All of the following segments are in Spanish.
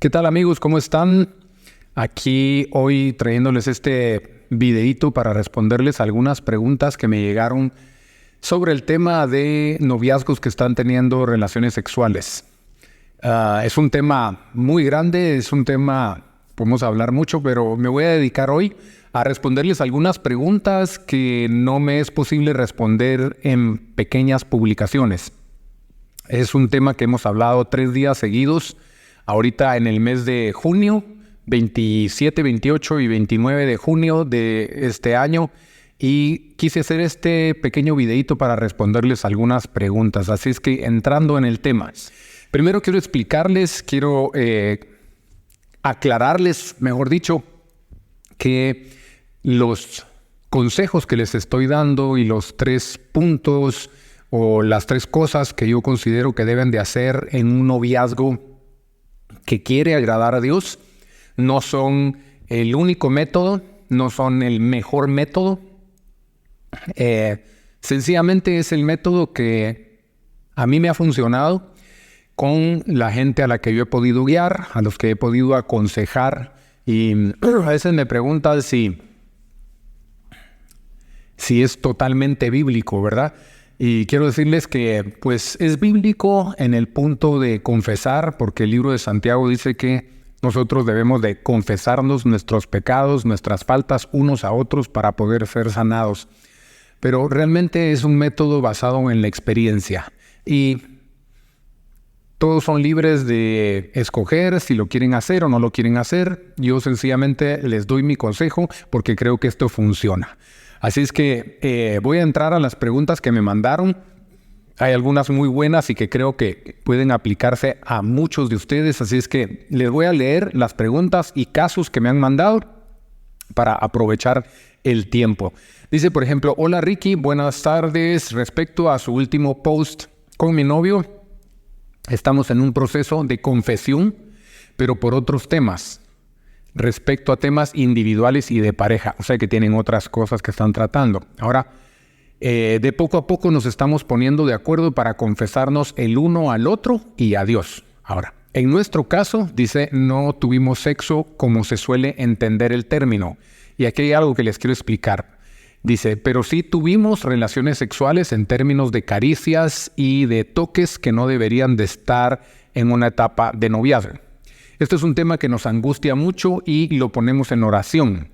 ¿Qué tal, amigos? ¿Cómo están? Aquí hoy trayéndoles este videito para responderles algunas preguntas que me llegaron sobre el tema de noviazgos que están teniendo relaciones sexuales. Es un tema muy grande, es un tema, podemos hablar mucho, pero me voy a dedicar hoy a responderles algunas preguntas que no me es posible responder en pequeñas publicaciones. Es un tema que hemos hablado 3 días seguidos, ahorita en el mes de junio, 27, 28 y 29 de junio de este año, y quise hacer este pequeño videito para responderles algunas preguntas. Así es que entrando en el tema, primero quiero explicarles, quiero aclararles, mejor dicho, que los consejos que les estoy dando y los 3 puntos o las 3 cosas que yo considero que deben de hacer en un noviazgo que quiere agradar a Dios no son el único método, no son el mejor método. Sencillamente es el método que a mí me ha funcionado con la gente a la que yo he podido guiar, a los que he podido aconsejar. Y a veces me preguntan si es totalmente bíblico, ¿verdad? Y quiero decirles que pues es bíblico en el punto de confesar, porque el libro de Santiago dice que nosotros debemos de confesarnos nuestros pecados, nuestras faltas unos a otros para poder ser sanados. Pero realmente es un método basado en la experiencia. Y todos son libres de escoger si lo quieren hacer o no lo quieren hacer. Yo sencillamente les doy mi consejo porque creo que esto funciona. Así es que voy a entrar a las preguntas que me mandaron. Hay algunas muy buenas y que creo que pueden aplicarse a muchos de ustedes. Así es que les voy a leer las preguntas y casos que me han mandado para aprovechar el tiempo. Dice, por ejemplo, hola Ricky, buenas tardes. Respecto a su último post con mi novio, estamos en un proceso de confesión, pero por otros temas. Respecto a temas individuales y de pareja, o sea que tienen otras cosas que están tratando. Ahora, de poco a poco nos estamos poniendo de acuerdo para confesarnos el uno al otro y a Dios. Ahora, en nuestro caso, dice, no tuvimos sexo como se suele entender el término. Y aquí hay algo que les quiero explicar. Dice, pero sí tuvimos relaciones sexuales en términos de caricias y de toques que no deberían de estar en una etapa de noviazgo. Esto es un tema que nos angustia mucho y lo ponemos en oración.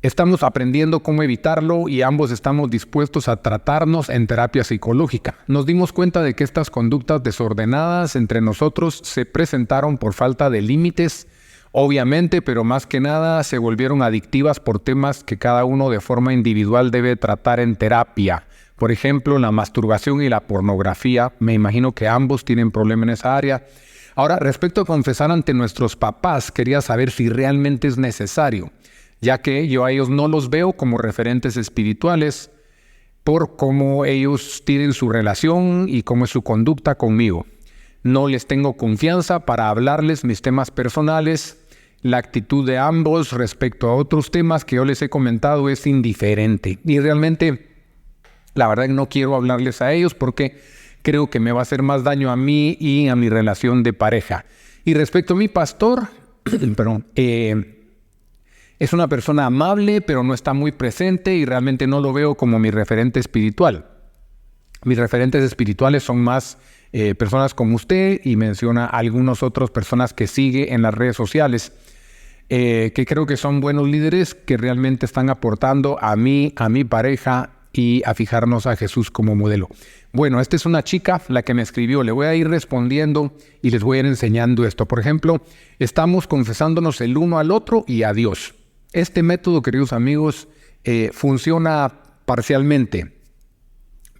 Estamos aprendiendo cómo evitarlo y ambos estamos dispuestos a tratarnos en terapia psicológica. Nos dimos cuenta de que estas conductas desordenadas entre nosotros se presentaron por falta de límites, obviamente, pero más que nada se volvieron adictivas por temas que cada uno de forma individual debe tratar en terapia. Por ejemplo, la masturbación y la pornografía. Me imagino que ambos tienen problema en esa área. Ahora, respecto a confesar ante nuestros papás, quería saber si realmente es necesario, ya que yo a ellos no los veo como referentes espirituales por cómo ellos tienen su relación y cómo es su conducta conmigo. No les tengo confianza para hablarles mis temas personales. La actitud de ambos respecto a otros temas que yo les he comentado es indiferente. Y realmente, la verdad no quiero hablarles a ellos porque creo que me va a hacer más daño a mí y a mi relación de pareja. Y respecto a mi pastor, es una persona amable, pero no está muy presente y realmente no lo veo como mi referente espiritual. Mis referentes espirituales son más personas como usted y menciona a algunas otras personas que sigue en las redes sociales, que creo que son buenos líderes que realmente están aportando a mí, a mi pareja y a fijarnos a Jesús como modelo. Bueno, esta es una chica la que me escribió. Le voy a ir respondiendo y les voy a ir enseñando esto. Por ejemplo, estamos confesándonos el uno al otro y a Dios. Este método, queridos amigos, funciona parcialmente,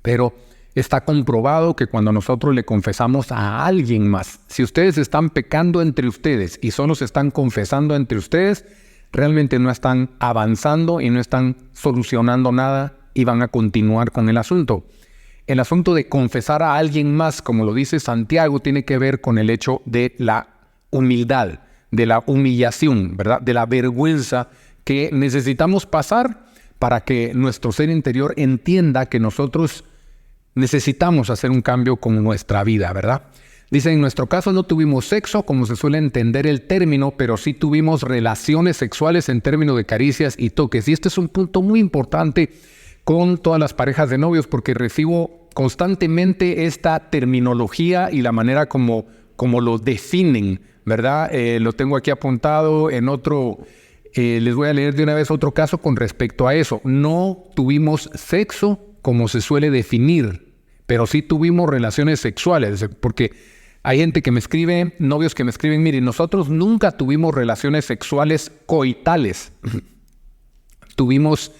pero está comprobado que cuando nosotros le confesamos a alguien más, si ustedes están pecando entre ustedes y solo se están confesando entre ustedes, realmente no están avanzando y no están solucionando nada y van a continuar con el asunto. El asunto de confesar a alguien más, como lo dice Santiago, tiene que ver con el hecho de la humildad, de la humillación, ¿verdad? De la vergüenza que necesitamos pasar para que nuestro ser interior entienda que nosotros necesitamos hacer un cambio con nuestra vida, ¿verdad? Dice, en nuestro caso no tuvimos sexo, como se suele entender el término, pero sí tuvimos relaciones sexuales en términos de caricias y toques. Y este es un punto muy importante con todas las parejas de novios, porque recibo constantemente esta terminología y la manera como lo definen, ¿verdad? Lo tengo aquí apuntado en otro. Les voy a leer de una vez otro caso con respecto a eso. No tuvimos sexo como se suele definir, pero sí tuvimos relaciones sexuales, porque hay gente que me escribe, novios que me escriben, mire, nosotros nunca tuvimos relaciones sexuales coitales. Tuvimos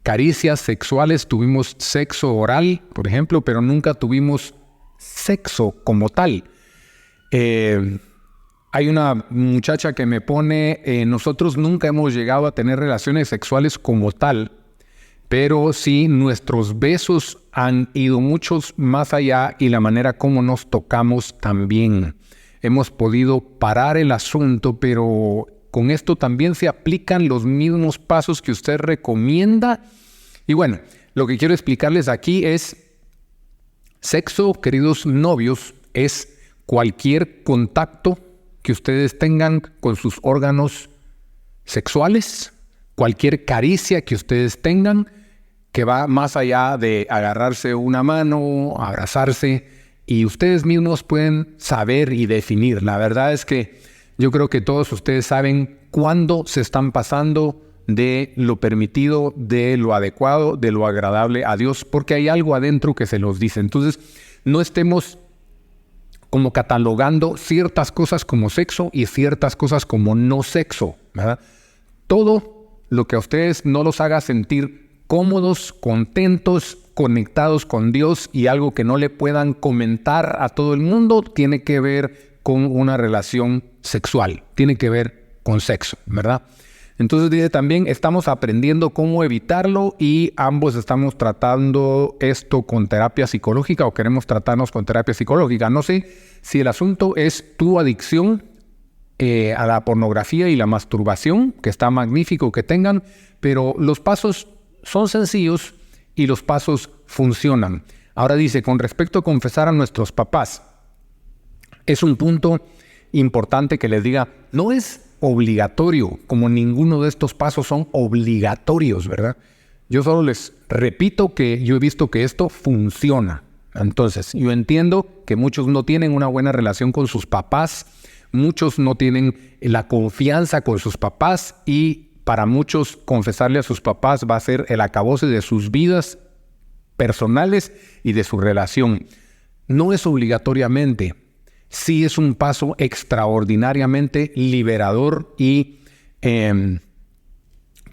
caricias sexuales, tuvimos sexo oral, por ejemplo, pero nunca tuvimos sexo como tal. Hay una muchacha que me pone, nosotros nunca hemos llegado a tener relaciones sexuales como tal, pero sí nuestros besos han ido muchos más allá y la manera como nos tocamos también. Hemos podido parar el asunto, pero con esto también se aplican los mismos pasos que usted recomienda. Y bueno, lo que quiero explicarles aquí es, sexo, queridos novios, es cualquier contacto que ustedes tengan con sus órganos sexuales, cualquier caricia que ustedes tengan, que va más allá de agarrarse una mano, abrazarse, y ustedes mismos pueden saber y definir. La verdad es que yo creo que todos ustedes saben cuándo se están pasando de lo permitido, de lo adecuado, de lo agradable a Dios, porque hay algo adentro que se los dice. Entonces, no estemos como catalogando ciertas cosas como sexo y ciertas cosas como no sexo, ¿verdad? Todo lo que a ustedes no los haga sentir cómodos, contentos, conectados con Dios y algo que no le puedan comentar a todo el mundo, tiene que ver con una relación sexual, tiene que ver con sexo, ¿verdad? Entonces dice también, estamos aprendiendo cómo evitarlo y ambos estamos tratando esto con terapia psicológica o queremos tratarnos con terapia psicológica. No sé si el asunto es tu adicción a la pornografía y la masturbación, que está magnífico que tengan, pero los pasos son sencillos y los pasos funcionan. Ahora dice, con respecto a confesar a nuestros papás, es un punto importante que les diga, no es obligatorio, como ninguno de estos pasos son obligatorios, ¿verdad? Yo solo les repito que yo he visto que esto funciona. Entonces, yo entiendo que muchos no tienen una buena relación con sus papás, muchos no tienen la confianza con sus papás y para muchos confesarle a sus papás va a ser el acabose de sus vidas personales y de su relación. No es obligatoriamente. Sí es un paso extraordinariamente liberador y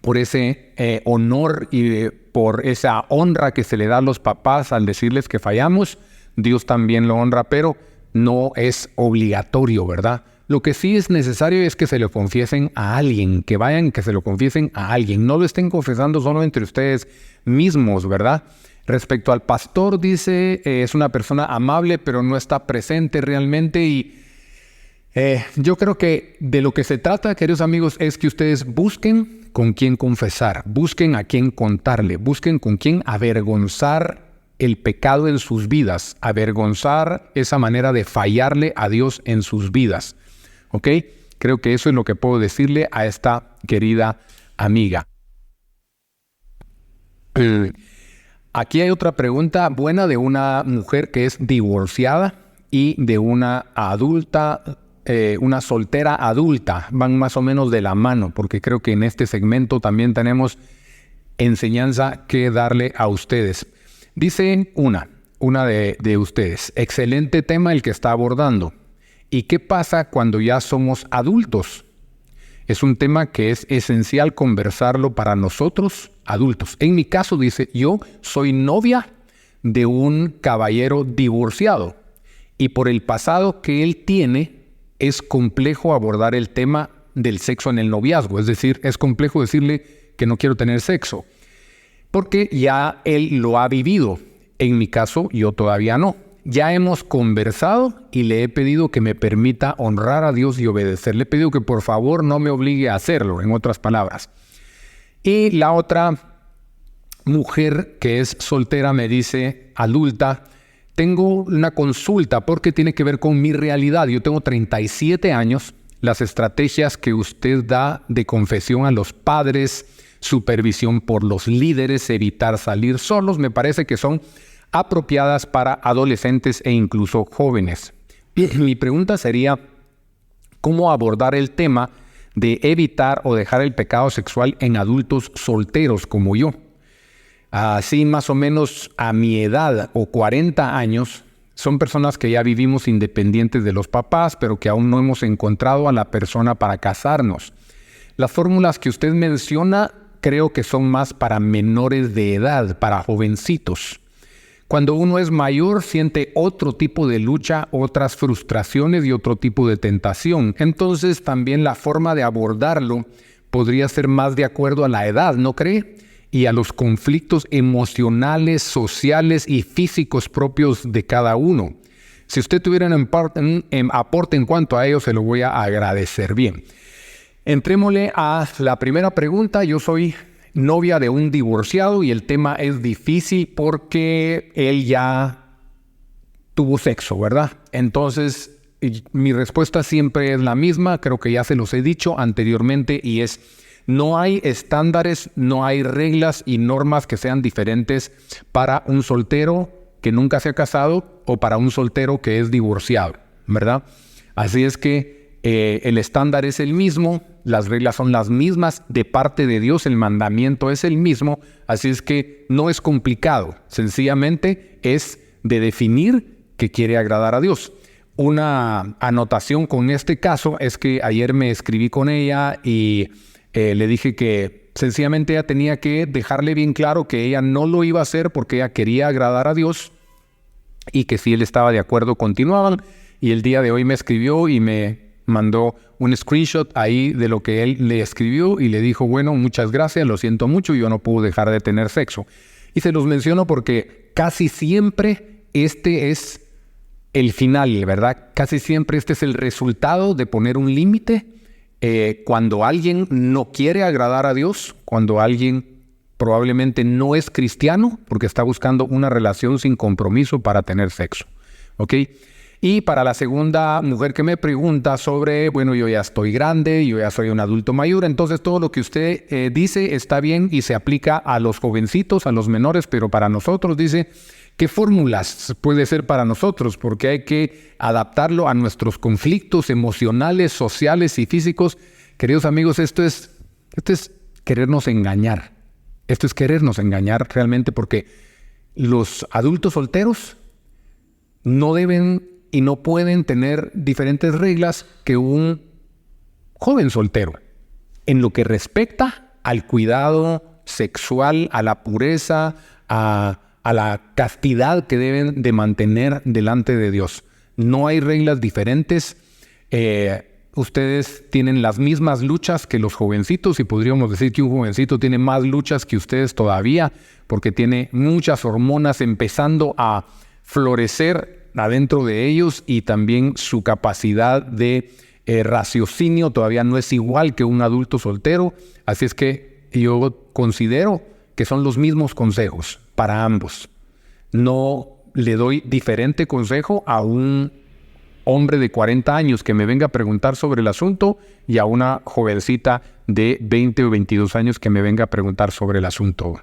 por ese honor y por esa honra que se le da a los papás al decirles que fallamos, Dios también lo honra, pero no es obligatorio, ¿verdad? Lo que sí es necesario es que se lo confiesen a alguien, que vayan, que se lo confiesen a alguien. No lo estén confesando solo entre ustedes mismos, ¿verdad? Respecto al pastor, dice, es una persona amable, pero no está presente realmente. Y yo creo que de lo que se trata, queridos amigos, es que ustedes busquen con quién confesar, busquen a quién contarle, busquen con quién avergonzar el pecado en sus vidas, avergonzar esa manera de fallarle a Dios en sus vidas. ¿Ok? Creo que eso es lo que puedo decirle a esta querida amiga. Aquí hay otra pregunta buena de una mujer que es divorciada y de una adulta, una soltera adulta. Van más o menos de la mano, porque creo que en este segmento también tenemos enseñanza que darle a ustedes. Dice una de ustedes, excelente tema el que está abordando. ¿Y qué pasa cuando ya somos adultos? Es un tema que es esencial conversarlo para nosotros, adultos. En mi caso, dice, yo soy novia de un caballero divorciado. Y por el pasado que él tiene, es complejo abordar el tema del sexo en el noviazgo. Es decir, es complejo decirle que no quiero tener sexo. Porque ya él lo ha vivido. En mi caso, yo todavía no. Ya hemos conversado y le he pedido que me permita honrar a Dios y obedecer. Le he pedido que por favor no me obligue a hacerlo, en otras palabras. Y la otra mujer que es soltera me dice, adulta, tengo una consulta porque tiene que ver con mi realidad. Yo tengo 37 años. Las estrategias que usted da de confesión a los padres, supervisión por los líderes, evitar salir solos, me parece que son apropiadas para adolescentes e incluso jóvenes. Mi pregunta sería, ¿cómo abordar el tema de evitar o dejar el pecado sexual en adultos solteros como yo? Así más o menos a mi edad o 40 años, son personas que ya vivimos independientes de los papás, pero que aún no hemos encontrado a la persona para casarnos. Las fórmulas que usted menciona creo que son más para menores de edad, para jovencitos. Cuando uno es mayor, siente otro tipo de lucha, otras frustraciones y otro tipo de tentación. Entonces, también la forma de abordarlo podría ser más de acuerdo a la edad, ¿no cree? Y a los conflictos emocionales, sociales y físicos propios de cada uno. Si usted tuviera un aporte en cuanto a ello, se lo voy a agradecer. Bien, entrémosle a la primera pregunta. Yo soy novia de un divorciado y el tema es difícil porque él ya tuvo sexo, ¿verdad? Entonces, mi respuesta siempre es la misma, creo que ya se los he dicho anteriormente, y es: no hay estándares, no hay reglas y normas que sean diferentes para un soltero que nunca se ha casado o para un soltero que es divorciado, ¿verdad? Así es que el estándar es el mismo, las reglas son las mismas, de parte de Dios el mandamiento es el mismo, así es que no es complicado, sencillamente es de definir que quiere agradar a Dios. Una anotación con este caso es que ayer me escribí con ella y le dije que sencillamente ella tenía que dejarle bien claro que ella no lo iba a hacer porque ella quería agradar a Dios y que si él estaba de acuerdo continuaban. Y el día de hoy me escribió y me mandó un screenshot ahí de lo que él le escribió y le dijo: bueno, muchas gracias, lo siento mucho, yo no puedo dejar de tener sexo. Y se los menciono porque casi siempre este es el final, ¿verdad? Casi siempre este es el resultado de poner un límite. Cuando alguien no quiere agradar a Dios, cuando alguien probablemente no es cristiano porque está buscando una relación sin compromiso para tener sexo, ¿ok? Y para la segunda mujer que me pregunta sobre, bueno, yo ya estoy grande, yo ya soy un adulto mayor, entonces todo lo que usted dice está bien y se aplica a los jovencitos, a los menores, pero para nosotros dice, ¿qué fórmulas puede ser para nosotros? Porque hay que adaptarlo a nuestros conflictos emocionales, sociales y físicos. Queridos amigos, esto es querernos engañar. Esto es querernos engañar realmente, porque los adultos solteros no deben y no pueden tener diferentes reglas que un joven soltero en lo que respecta al cuidado sexual, a la pureza, a la castidad que deben de mantener delante de Dios. No hay reglas diferentes. Ustedes tienen las mismas luchas que los jovencitos, y podríamos decir que un jovencito tiene más luchas que ustedes todavía, porque tiene muchas hormonas empezando a florecer adentro de ellos, y también su capacidad de raciocinio todavía no es igual que un adulto soltero. Así es que yo considero que son los mismos consejos para ambos. No le doy diferente consejo a un hombre de 40 años que me venga a preguntar sobre el asunto y a una jovencita de 20 o 22 años que me venga a preguntar sobre el asunto.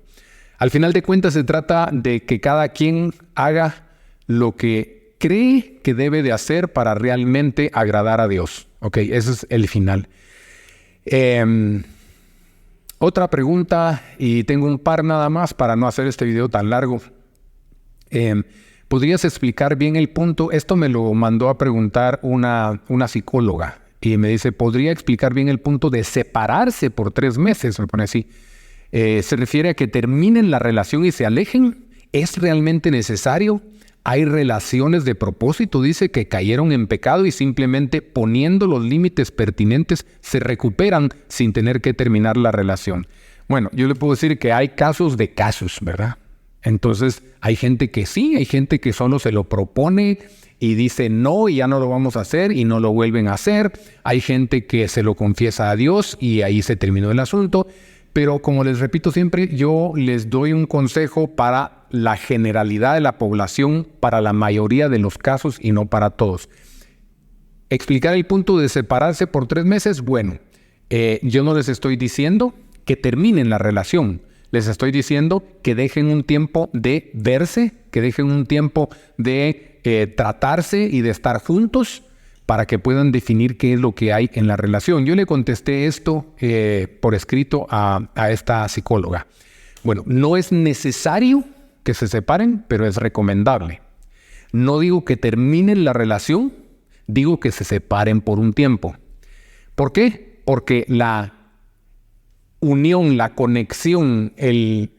Al final de cuentas se trata de que cada quien haga lo que cree que debe de hacer para realmente agradar a Dios. Ok, ese es el final. Otra pregunta, y tengo un par nada más para no hacer este video tan largo. ¿Podrías explicar bien el punto? Esto me lo mandó a preguntar una psicóloga y me dice, ¿podría explicar bien el punto de separarse por 3 meses? Me pone así. ¿Se refiere a que terminen la relación y se alejen? ¿Es realmente necesario? Hay relaciones de propósito, dice, que cayeron en pecado y simplemente poniendo los límites pertinentes se recuperan sin tener que terminar la relación. Bueno, yo le puedo decir que hay casos de casos, ¿verdad? Entonces, hay gente que sí, hay gente que solo se lo propone y dice no y ya no lo vamos a hacer y no lo vuelven a hacer. Hay gente que se lo confiesa a Dios y ahí se terminó el asunto. Pero como les repito siempre, yo les doy un consejo para la generalidad de la población, para la mayoría de los casos y no para todos. Explicar el punto de separarse por 3 meses, bueno, yo no les estoy diciendo que terminen la relación. Les estoy diciendo que dejen un tiempo de verse, que dejen un tiempo de tratarse y de estar juntos para que puedan definir qué es lo que hay en la relación. Yo le contesté esto por escrito a esta psicóloga. Bueno, no es necesario que se separen, pero es recomendable. No digo que terminen la relación, digo que se separen por un tiempo. ¿Por qué? Porque la unión, la conexión, el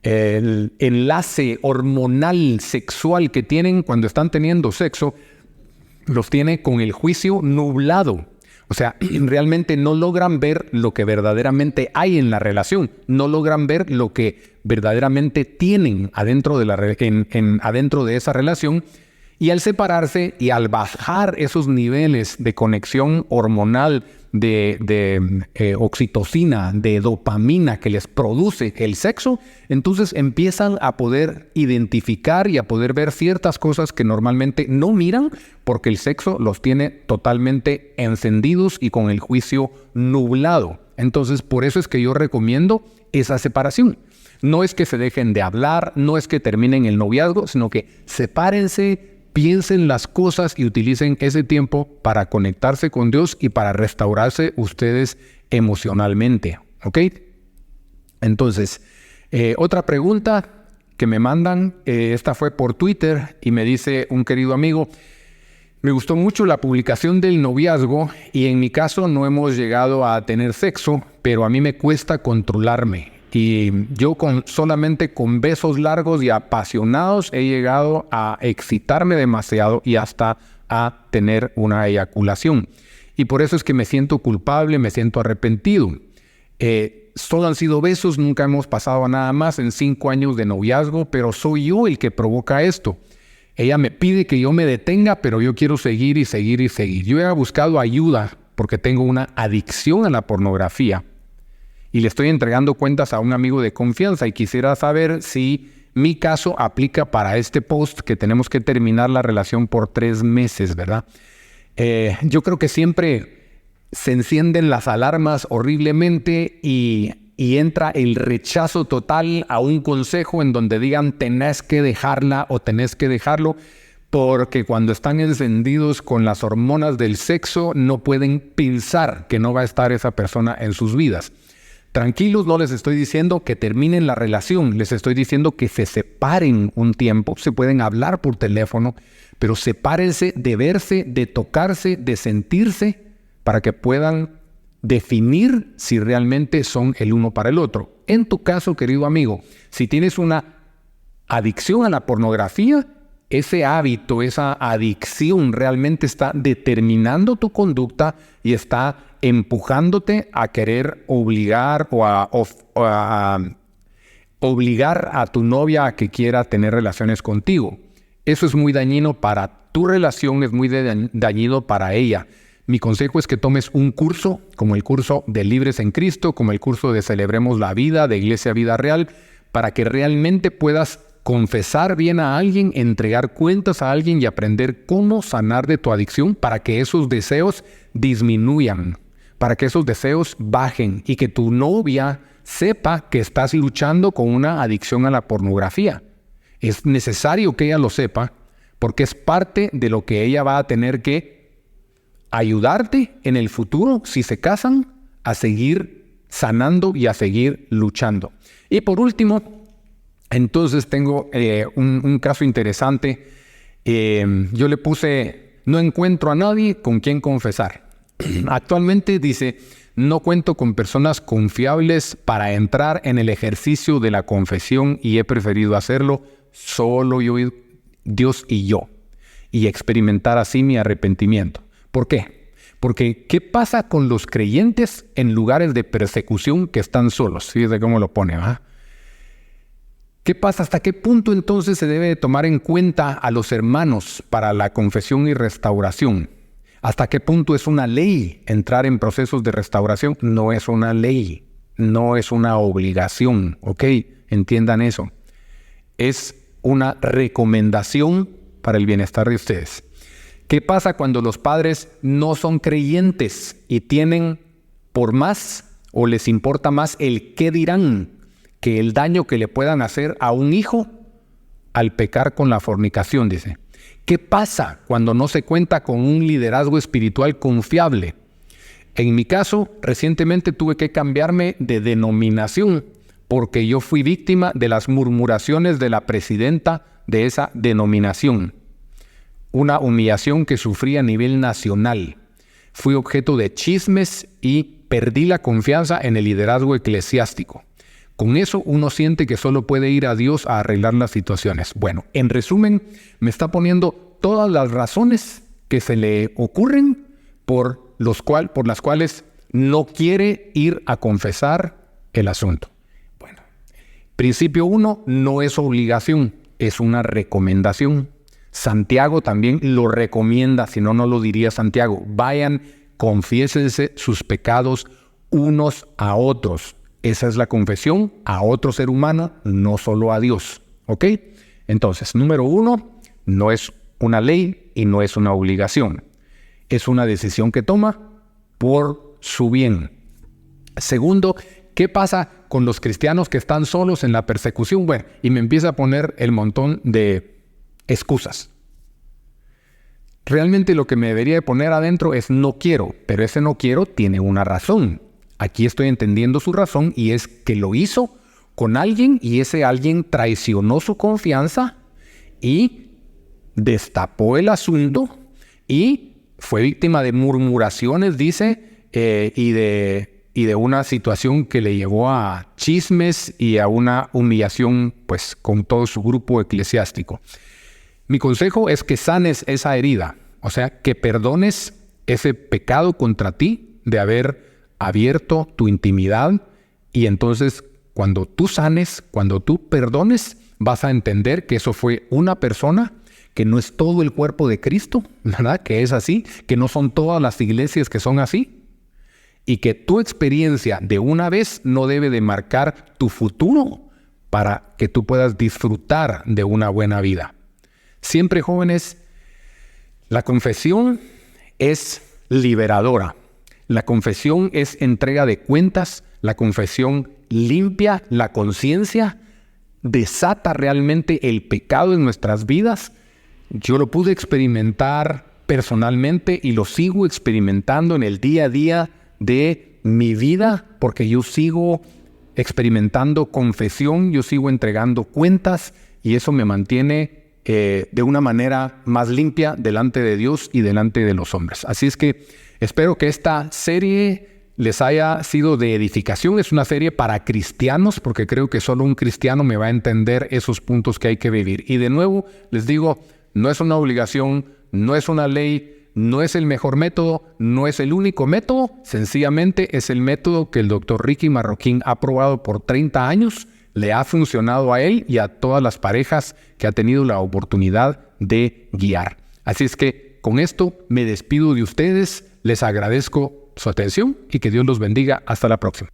enlace hormonal sexual que tienen cuando están teniendo sexo, los tiene con el juicio nublado. O sea, realmente no logran ver lo que verdaderamente hay en la relación, no logran ver lo que verdaderamente tienen adentro de esa relación. Y al separarse y al bajar esos niveles de conexión hormonal, de oxitocina, de dopamina que les produce el sexo, entonces empiezan a poder identificar y a poder ver ciertas cosas que normalmente no miran porque el sexo los tiene totalmente encendidos y con el juicio nublado. Entonces, por eso es que yo recomiendo esa separación. No es que se dejen de hablar, no es que terminen el noviazgo, sino que sepárense, piensen las cosas y utilicen ese tiempo para conectarse con Dios y para restaurarse ustedes emocionalmente, ¿ok? Entonces, otra pregunta que me mandan, esta fue por Twitter y me dice un querido amigo: me gustó mucho la publicación del noviazgo y en mi caso no hemos llegado a tener sexo, pero a mí me cuesta controlarme. Y yo solamente con besos largos y apasionados he llegado a excitarme demasiado y hasta a tener una eyaculación. Y por eso es que me siento culpable, me siento arrepentido. Solo han sido besos, nunca hemos pasado a nada más en 5 años de noviazgo, pero soy yo el que provoca esto. Ella me pide que yo me detenga, pero yo quiero seguir y seguir y seguir. Yo he buscado ayuda porque tengo una adicción a la pornografía. Y le estoy entregando cuentas a un amigo de confianza y quisiera saber si mi caso aplica para este post que tenemos que terminar la relación por 3 meses, ¿verdad? Yo creo que siempre se encienden las alarmas horriblemente y entra el rechazo total a un consejo en donde digan tenés que dejarla o tenés que dejarlo, porque cuando están encendidos con las hormonas del sexo no pueden pensar que no va a estar esa persona en sus vidas. Tranquilos, no les estoy diciendo que terminen la relación, les estoy diciendo que se separen un tiempo, se pueden hablar por teléfono, pero sepárense de verse, de tocarse, de sentirse, para que puedan definir si realmente son el uno para el otro. En tu caso, querido amigo, si tienes una adicción a la pornografía, ese hábito, esa adicción realmente está determinando tu conducta y está empujándote a querer obligar o a obligar a tu novia a que quiera tener relaciones contigo. Eso es muy dañino para tu relación, es muy dañino para ella. Mi consejo es que tomes un curso, como el curso de Libres en Cristo, como el curso de Celebremos la Vida, de Iglesia Vida Real, para que realmente puedas confesar bien a alguien, entregar cuentas a alguien y aprender cómo sanar de tu adicción para que esos deseos disminuyan, para que esos deseos bajen y que tu novia sepa que estás luchando con una adicción a la pornografía. Es necesario que ella lo sepa porque es parte de lo que ella va a tener que ayudarte en el futuro, si se casan, a seguir sanando y a seguir luchando. Y por último, entonces tengo un caso interesante. Yo le puse: no encuentro a nadie con quien confesar. Actualmente dice: no cuento con personas confiables para entrar en el ejercicio de la confesión y he preferido hacerlo solo yo, Dios y yo, y experimentar así mi arrepentimiento. ¿Por qué? Porque ¿qué pasa con los creyentes en lugares de persecución que están solos? Fíjate cómo lo pone, ¿va? ¿Qué pasa? ¿Hasta qué punto entonces se debe tomar en cuenta a los hermanos para la confesión y restauración? ¿Hasta qué punto es una ley entrar en procesos de restauración? No es una ley, no es una obligación, ¿ok? Entiendan eso. Es una recomendación para el bienestar de ustedes. ¿Qué pasa cuando los padres no son creyentes y tienen por más o les importa más el qué dirán que el daño que le puedan hacer a un hijo al pecar con la fornicación? Dice. ¿Qué pasa cuando no se cuenta con un liderazgo espiritual confiable? En mi caso, recientemente tuve que cambiarme de denominación porque yo fui víctima de las murmuraciones de la presidenta de esa denominación. Una humillación que sufrí a nivel nacional. Fui objeto de chismes y perdí la confianza en el liderazgo eclesiástico. Con eso uno siente que solo puede ir a Dios a arreglar las situaciones. Bueno, en resumen, me está poniendo todas las razones que se le ocurren por las cuales no quiere ir a confesar el asunto. Bueno, principio 1, no es obligación, es una recomendación. Santiago también lo recomienda, si no, no lo diría Santiago. Vayan, confiésense sus pecados unos a otros. Esa es la confesión a otro ser humano, no solo a Dios. ¿Ok? Entonces, número 1, no es una ley y no es una obligación. Es una decisión que toma por su bien. Segundo, ¿qué pasa con los cristianos que están solos en la persecución? Bueno, y me empieza a poner el montón de excusas. Realmente lo que me debería de poner adentro es no quiero, pero ese no quiero tiene una razón. Aquí estoy entendiendo su razón y es que lo hizo con alguien y ese alguien traicionó su confianza y destapó el asunto y fue víctima de murmuraciones, dice, y de una situación que le llevó a chismes y a una humillación, pues, con todo su grupo eclesiástico. Mi consejo es que sanes esa herida, o sea, que perdones ese pecado contra ti de haber abierto tu intimidad y entonces cuando tú sanes, cuando tú perdones, vas a entender que eso fue una persona, que no es todo el cuerpo de Cristo, ¿verdad? Que es así, que no son todas las iglesias que son así y que tu experiencia de una vez no debe de marcar tu futuro para que tú puedas disfrutar de una buena vida. Siempre, jóvenes, la confesión es liberadora. La confesión es entrega de cuentas. La confesión limpia la conciencia, desata realmente el pecado en nuestras vidas. Yo lo pude experimentar personalmente y lo sigo experimentando en el día a día de mi vida porque yo sigo experimentando confesión, yo sigo entregando cuentas y eso me mantiene de una manera más limpia delante de Dios y delante de los hombres. Así es que espero que esta serie les haya sido de edificación. Es una serie para cristianos porque creo que solo un cristiano me va a entender esos puntos que hay que vivir. Y de nuevo les digo, no es una obligación, no es una ley, no es el mejor método, no es el único método, sencillamente es el método que el Dr. Ricky Marroquín ha probado por 30 años, le ha funcionado a él y a todas las parejas que ha tenido la oportunidad de guiar. Así es que con esto me despido de ustedes, les agradezco su atención y que Dios los bendiga. Hasta la próxima.